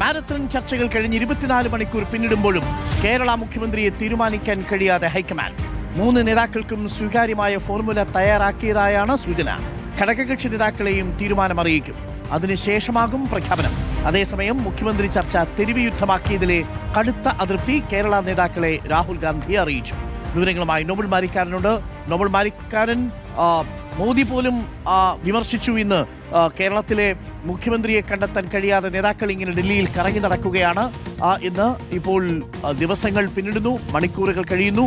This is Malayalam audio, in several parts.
മാരത്തൺ ചർച്ചകൾ കഴിഞ്ഞ് 24 മണിക്കൂർ പിന്നിടുമ്പോഴും കേരള മുഖ്യമന്ത്രിയെ തീരുമാനിക്കാൻ കഴിയാതെ ഹൈക്കമാൻഡ്. 3 നേതാക്കൾക്കും സ്വീകാര്യമായ ഫോർമുല തയ്യാറാക്കിയതായാണ് സൂചന. ഘടകകക്ഷി നേതാക്കളെയും തീരുമാനമറിയിക്കും. അതിനുശേഷമാകും പ്രഖ്യാപനം. അതേസമയം മുഖ്യമന്ത്രി ചർച്ച തെരുവ് യുദ്ധമാക്കിയതിലെ കടുത്ത അതൃപ്തി കേരള നേതാക്കളെ രാഹുൽ ഗാന്ധി അറിയിച്ചു. വിവരങ്ങളുമായി നോബൽ മാരിക്കാരനുണ്ട്. നോബൽ മാരിക്കാരൻ, മോദി പോലും വിമർശിച്ചു ഇന്ന് കേരളത്തിലെ മുഖ്യമന്ത്രിയെ കണ്ടെത്താൻ കഴിയാതെ നേതാക്കൾ ഇങ്ങനെ ഡൽഹിയിൽ കറങ്ങി നടക്കുകയാണ് ഇന്ന്. ഇപ്പോൾ ദിവസങ്ങൾ പിന്നിടുന്നു, മണിക്കൂറുകൾ കഴിയുന്നു.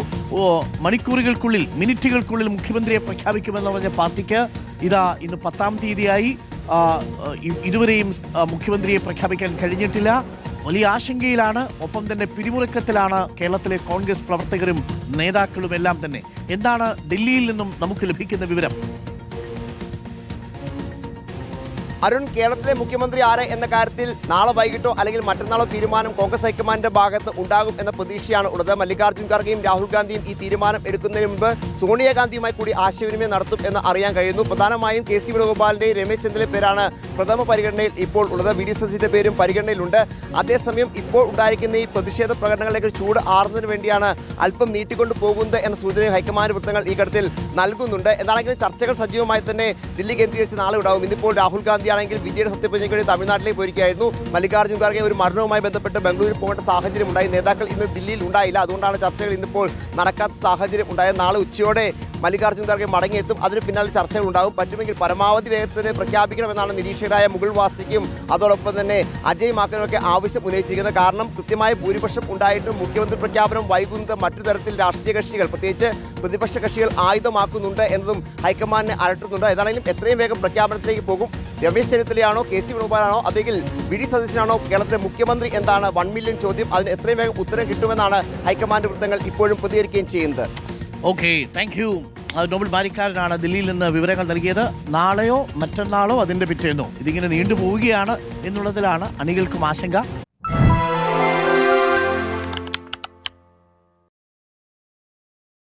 മണിക്കൂറുകൾക്കുള്ളിൽ, മിനിറ്റുകൾക്കുള്ളിൽ മുഖ്യമന്ത്രിയെ പ്രഖ്യാപിക്കുമെന്ന് പറഞ്ഞ പാർട്ടിക്ക് ഇതാ ഇന്ന് 10-ാം തീയതിയായി. ഇതുവരെയും മുഖ്യമന്ത്രിയെ പ്രഖ്യാപിക്കാൻ കഴിഞ്ഞിട്ടില്ല. വലിയ ആശങ്കയിലാണ്, ഒപ്പം തന്നെ പിരിമുറുക്കത്തിലാണ് കേരളത്തിലെ കോൺഗ്രസ് പ്രവർത്തകരും നേതാക്കളും എല്ലാം തന്നെ. എന്താണ് ഡൽഹിയിൽ നിന്നും നമുക്ക് ലഭിക്കുന്ന വിവരം? അരുൺ, കേരളത്തിലെ മുഖ്യമന്ത്രി ആര് എന്ന കാര്യത്തിൽ നാളെ വൈകിട്ടോ അല്ലെങ്കിൽ മറ്റന്നാളോ തീരുമാനം കോൺഗ്രസ് ഹൈക്കമാൻഡിന്റെ ഭാഗത്ത് ഉണ്ടാകും എന്ന പ്രതീക്ഷയാണ് ഉള്ളത്. മല്ലികാർജ്ജുൻ ഖാർഗെയും രാഹുൽ ഗാന്ധിയും ഈ തീരുമാനം എടുക്കുന്നതിന് മുമ്പ് സോണിയാഗാന്ധിയുമായി കൂടി ആശയവിനിമയം നടത്തും എന്ന് അറിയാൻ കഴിയുന്നു. പ്രധാനമായും കെ സി വേണുഗോപാലിന്റെയും രമേശ് ചെന്നിത്തലയുടെ പേരാണ് പ്രഥമ പരിഗണനയിൽ ഇപ്പോൾ ഉള്ളത്. വി ഡി സതീശന്റെ പേരും പരിഗണനയിലുണ്ട്. അതേസമയം ഇപ്പോൾ ഉണ്ടായിരിക്കുന്ന ഈ പ്രതിഷേധ പ്രകടനങ്ങളിലേക്ക് ചൂട് ആറുന്നതിന് വേണ്ടിയാണ് അല്പം നീട്ടിക്കൊണ്ടു പോകുന്നത് എന്ന സൂചനയും ഹൈക്കമാൻഡ് വൃത്തങ്ങൾ ഈ ഘട്ടത്തിൽ നൽകുന്നുണ്ട്. എന്നാണെങ്കിലും ചർച്ചകൾ സജീവമായി തന്നെ ദില്ലി കേന്ദ്രീകരിച്ച് നാളെ ഉണ്ടാവും. ഇന്നിപ്പോൾ രാഹുൽ ഗാന്ധി ആണെങ്കിൽ വിജയുടെ സത്യപ്രതിജ്ഞയ്ക്ക് വേണ്ടി തമിഴ്നാട്ടിലേക്ക് പോയിരിക്കുകയായിരുന്നു. മല്ലികാർജ്ജുൻ ഖാർഗെ ഒരു മരണവുമായി ബന്ധപ്പെട്ട് ബംഗളൂരിൽ പോകേണ്ട സാഹചര്യം ഉണ്ടായി. നേതാക്കൾ ഇന്ന് ദില്ലിയിൽ ഉണ്ടായില്ല. അതുകൊണ്ടാണ് ചർച്ചകൾ ഇന്നിപ്പോൾ നടക്കാത്ത സാഹചര്യം ഉണ്ടായത്. നാളെ ഉച്ചയോടെ മല്ലികാർജ്ജുൻ ഖാർഗെ മടങ്ങിയെത്തും. അതിന് പിന്നാലെ ചർച്ചകൾ ഉണ്ടാകും. പറ്റുമെങ്കിൽ പരമാവധി വേഗത്തിൽ പ്രഖ്യാപിക്കണമെന്നാണ് നിരീക്ഷകരായ മുകുൾ വാസ്നിക്കും അതോടൊപ്പം തന്നെ അജയ് മാക്കനുമൊക്കെ ആവശ്യം ഉന്നയിച്ചിരിക്കുന്നത്. കാരണം കൃത്യമായ ഭൂരിപക്ഷം ഉണ്ടായിട്ടും മുഖ്യമന്ത്രി പ്രഖ്യാപനം വൈകുന്നത് മറ്റു തരത്തിൽ രാഷ്ട്രീയ കക്ഷികൾ, പ്രത്യേകിച്ച് പ്രതിപക്ഷ കക്ഷികൾ ആയുധമാക്കുന്നുണ്ട് എന്നതും ഹൈക്കമാൻഡിനെ അലട്ടുന്നുണ്ട്. ഏതാണെങ്കിലും എത്രയും വേഗം പ്രഖ്യാപനത്തിലേക്ക് പോകും. രമേശ് ചെന്നിത്തലയാണോ, കെ സി വേണുഗോപാലാണോ, അല്ലെങ്കിൽ വി ഡി സതീശനാണോ കേരളത്തിലെ മുഖ്യമന്ത്രി എന്താണ് 1 മില്യൺ ചോദ്യം. അതിന് എത്രയും വേഗം ഉത്തരം കിട്ടുമെന്നാണ് ഹൈക്കമാൻഡ് വൃത്തങ്ങൾ ഇപ്പോഴും പ്രതികരിക്കുകയും ചെയ്യുന്നത്. Okay, thank you. നോബൽ മാരിക്കാരനാണ് ദില്ലിയിൽ നിന്ന് വിവരങ്ങൾ നൽകിയത്. നാളെയോ മറ്റന്നാളോ അതിന്റെ പിറ്റേന്നോ ഇതിങ്ങനെ നീണ്ടുപോവുകയാണ് എന്നുള്ളതിലാണ് അണികൾക്കും ആശങ്ക.